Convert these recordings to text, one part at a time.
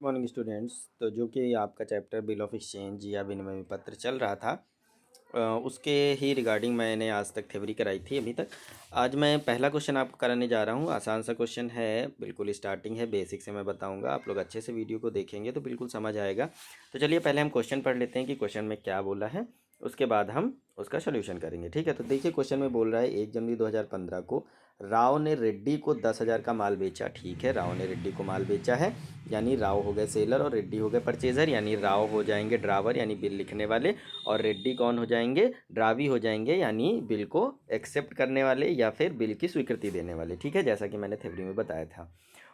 Morning students. तो जो कि आपका चैप्टर बिल ऑफ एक्सचेंज या विनिमय पत्र चल रहा था, उसके ही रिगार्डिंग मैंने आज तक थ्योरी कराई थी अभी तक। आज मैं पहला क्वेश्चन आपको कराने जा रहा हूँ। आसान सा क्वेश्चन है, बिल्कुल स्टार्टिंग है, बेसिक से मैं बताऊँगा। आप लोग अच्छे से वीडियो को देखेंगे तो बिल्कुल समझ आएगा। तो चलिए पहले हम क्वेश्चन पढ़ लेते हैं कि क्वेश्चन में क्या बोला है, उसके बाद हम उसका सोल्यूशन करेंगे। ठीक है, तो देखिए क्वेश्चन में बोल रहा है 1 जनवरी 2015 को राव ने रेड्डी को 10,000 का माल बेचा। ठीक है, राव ने रेड्डी को माल बेचा है, यानी राव हो गए सेलर और रेड्डी हो गए परचेजर, यानी राव हो जाएंगे ड्रावर यानी बिल लिखने वाले, और रेड्डी कौन हो जाएंगे, ड्रावी हो जाएंगे यानी बिल को एक्सेप्ट करने वाले या फिर बिल की स्वीकृति देने वाले। ठीक है, जैसा कि मैंने थ्योरी में बताया था।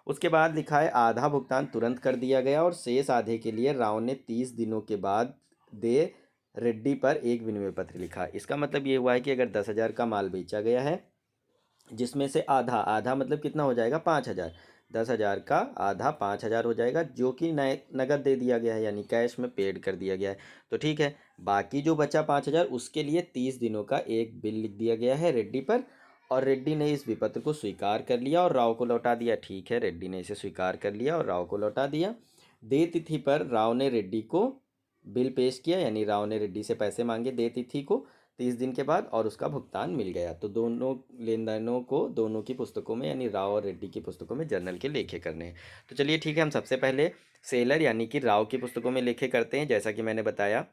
उसके बाद लिखा है आधा भुगतान तुरंत कर दिया गया और शेष आधे के लिए राव ने 30 दिनों के बाद दे रेड्डी पर एक विनिमय पत्र लिखा। इसका मतलब ये हुआ है कि अगर 10,000 का माल बेचा गया है, जिसमें से आधा आधा मतलब कितना हो जाएगा, 5,000। 10,000 का आधा 5,000 हो जाएगा, जो कि नए नगद दे दिया गया है यानी कैश में पेड कर दिया गया है। तो ठीक है, बाकी जो बचा 5,000 उसके लिए 30 दिनों का एक बिल लिख दिया गया है रेड्डी पर, और रेड्डी ने इस विपत्र को स्वीकार कर लिया और राव को लौटा दिया। ठीक है, रेड्डी ने इसे स्वीकार कर लिया और राव को लौटा दिया। दे तिथि पर राव ने रेड्डी को बिल पेश किया, यानी राव ने रेड्डी से पैसे मांगे दे तिथि को 30 दिन के बाद, और उसका भुगतान मिल गया। तो दोनों लेन देनों को दोनों की पुस्तकों में यानी राव और रेड्डी की पुस्तकों में जर्नल के लेखे करने हैं। तो चलिए ठीक है, हम सबसे पहले सेलर यानी कि राव की पुस्तकों में लेखे करते हैं। जैसा कि मैंने बताया,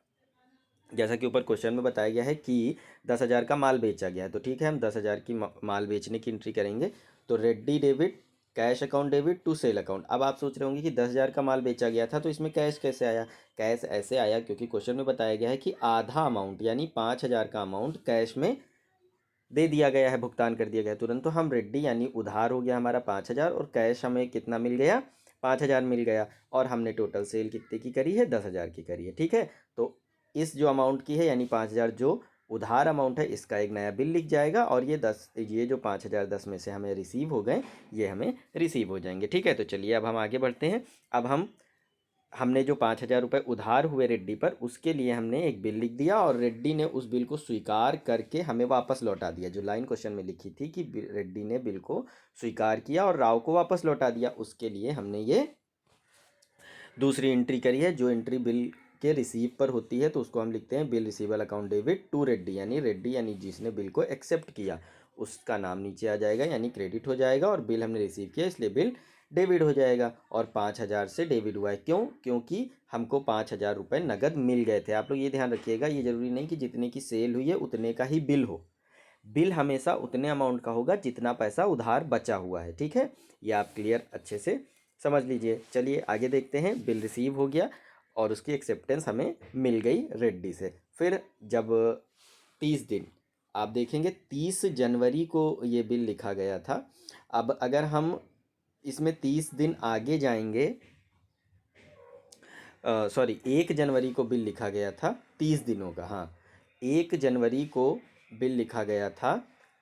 जैसा कि ऊपर क्वेश्चन में बताया गया है कि 10,000 का माल बेचा गया है, तो ठीक है हम 10,000 की माल बेचने की एंट्री करेंगे। तो Reddy debit cash account debit to sale account. अब आप सोच रहे होंगे कि 10,000 का माल बेचा गया था तो इसमें कैश कैसे आया। कैश ऐसे आया क्योंकि क्वेश्चन में बताया गया है कि आधा अमाउंट यानी 5,000 का अमाउंट कैश में दे दिया गया है, भुगतान कर दिया गया है तुरंत। तो हम रेड्डी यानी उधार हो गया हमारा 5,000 और कैश हमें कितना मिल गया, 5,000 मिल गया। और हमने टोटल सेल कितने की करी है, 10,000 की करी है। ठीक है, तो इस जो अमाउंट की है यानी 5,000 जो उधार अमाउंट है, इसका एक नया बिल लिख जाएगा, और ये जो 5,000 10 में से हमें रिसीव हो गए, ये हमें रिसीव हो जाएंगे। ठीक है, तो चलिए अब हम आगे बढ़ते हैं। अब हमने जो 5,000 रुपये उधार हुए रेड्डी पर, उसके लिए हमने एक बिल लिख दिया और रेड्डी ने उस बिल को स्वीकार करके हमें वापस लौटा दिया। जो लाइन क्वेश्चन में लिखी थी कि रेड्डी ने बिल को स्वीकार किया और राव को वापस लौटा दिया, उसके लिए हमने ये दूसरी एंट्री करी है। जो एंट्री बिल के रिसीव पर होती है तो उसको हम लिखते हैं bill receivable account debit to Reddy यानी जिसने बिल को एक्सेप्ट किया उसका नाम नीचे आ जाएगा यानी क्रेडिट हो जाएगा, और बिल हमने रिसीव किया इसलिए बिल डेबिट हो जाएगा। और 5,000 से डेबिट हुआ है, क्यों, क्योंकि हमको 5,000 रुपये नगद मिल गए थे। आप लोग ये ध्यान रखिएगा, ये जरूरी नहीं कि जितने की सेल हुई है उतने का ही बिल हो। बिल हमेशा उतने अमाउंट का होगा जितना पैसा उधार बचा हुआ है। ठीक है, ये आप क्लियर अच्छे से समझ लीजिए। चलिए आगे देखते हैं। बिल रिसीव हो गया और उसकी एक्सेप्टेंस हमें मिल गई रेड्डी से। फिर जब 30 दिन, आप देखेंगे 30 जनवरी को ये बिल लिखा गया था। अब अगर हम इसमें 30 दिन आगे जाएंगे, सॉरी 1 जनवरी को बिल लिखा गया था 30 दिनों का। हाँ, 1 जनवरी को बिल लिखा गया था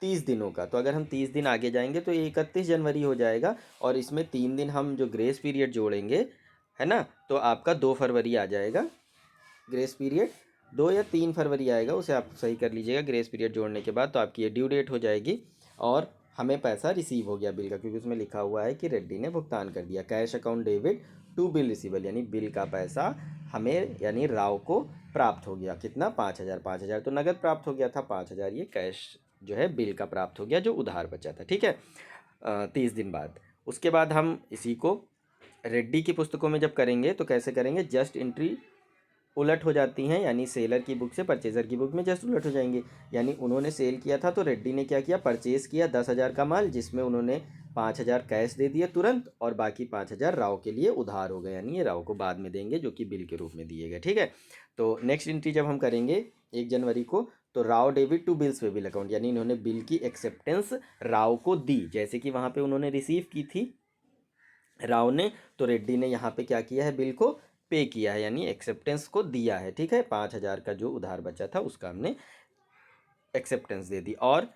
30 दिनों का। तो अगर हम 30 दिन आगे जाएंगे तो 31 जनवरी हो जाएगा, और इसमें 3 दिन हम जो ग्रेस पीरियड जोड़ेंगे, है ना, तो आपका 2 फरवरी आ जाएगा ग्रेस पीरियड। 2 या 3 फरवरी आएगा, उसे आप सही कर लीजिएगा ग्रेस पीरियड जोड़ने के बाद। तो आपकी ये ड्यू डेट हो जाएगी और हमें पैसा रिसीव हो गया बिल का, क्योंकि उसमें लिखा हुआ है कि रेड्डी ने भुगतान कर दिया। Cash account debit to bill receivable यानी बिल का पैसा हमें यानी राव को प्राप्त हो गया। कितना, 5,000। 5,000 तो नगद प्राप्त हो गया था, 5,000 ये कैश जो है बिल का प्राप्त हो गया जो उधार बचा था। ठीक है, 30 दिन बाद। उसके बाद हम इसी को रेड्डी की पुस्तकों में जब करेंगे तो कैसे करेंगे, जस्ट एंट्री उलट हो जाती हैं, यानी सेलर की बुक से परचेज़र की बुक में जस्ट उलट हो जाएंगे। यानी उन्होंने सेल किया था तो रेड्डी ने क्या किया, परचेज़ किया 10,000 का माल, जिसमें उन्होंने 5,000 कैश दे दिए तुरंत, और बाकी 5,000 राव के लिए उधार हो गए, यानी ये राव को बाद में देंगे जो कि बिल के रूप में दिए गए। ठीक है, तो नेक्स्ट एंट्री जब हम करेंगे 1 जनवरी को, तो Rao debit to bills way bill account, यानी इन्होंने बिल की एक्सेप्टेंस राव को दी, जैसे कि वहाँ पर उन्होंने रिसीव की थी राव ने, तो रेड्डी ने यहाँ पे क्या किया है, बिल को पे किया है यानी एक्सेप्टेंस को दिया है। ठीक है, 5,000 का जो उधार बचा था उसका हमने एक्सेप्टेंस दे दी। और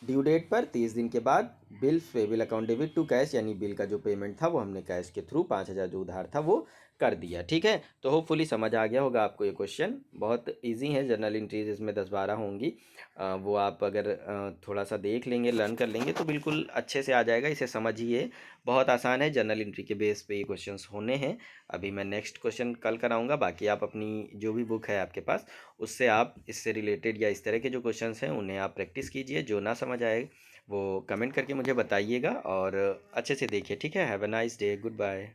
ड्यू डेट पर 30 दिन के बाद bill payable account debit to cash, यानी बिल का जो पेमेंट था वो हमने कैश के थ्रू 5,000 जो उधार था वो कर दिया। ठीक है, तो होपफुली समझ आ गया होगा आपको। ये क्वेश्चन बहुत इजी है, जनरल एंट्रीज इसमें 10-12 होंगी। वो आप अगर थोड़ा सा देख लेंगे, लर्न कर लेंगे तो बिल्कुल अच्छे से आ जाएगा, इसे समझिए। बहुत आसान है, जनरल एंट्री के बेस पे ये क्वेश्चंस होने हैं। अभी मैं नेक्स्ट क्वेश्चन कल कराऊंगा। बाकी आप अपनी जो भी बुक है आपके पास, उससे आप इससे रिलेटेड या इस तरह के जो क्वेश्चंस हैं उन्हें आप प्रैक्टिस कीजिए। जो ना समझ आए वो कमेंट करके मुझे बताइएगा और अच्छे से देखिए। ठीक है, have a nice day, good bye.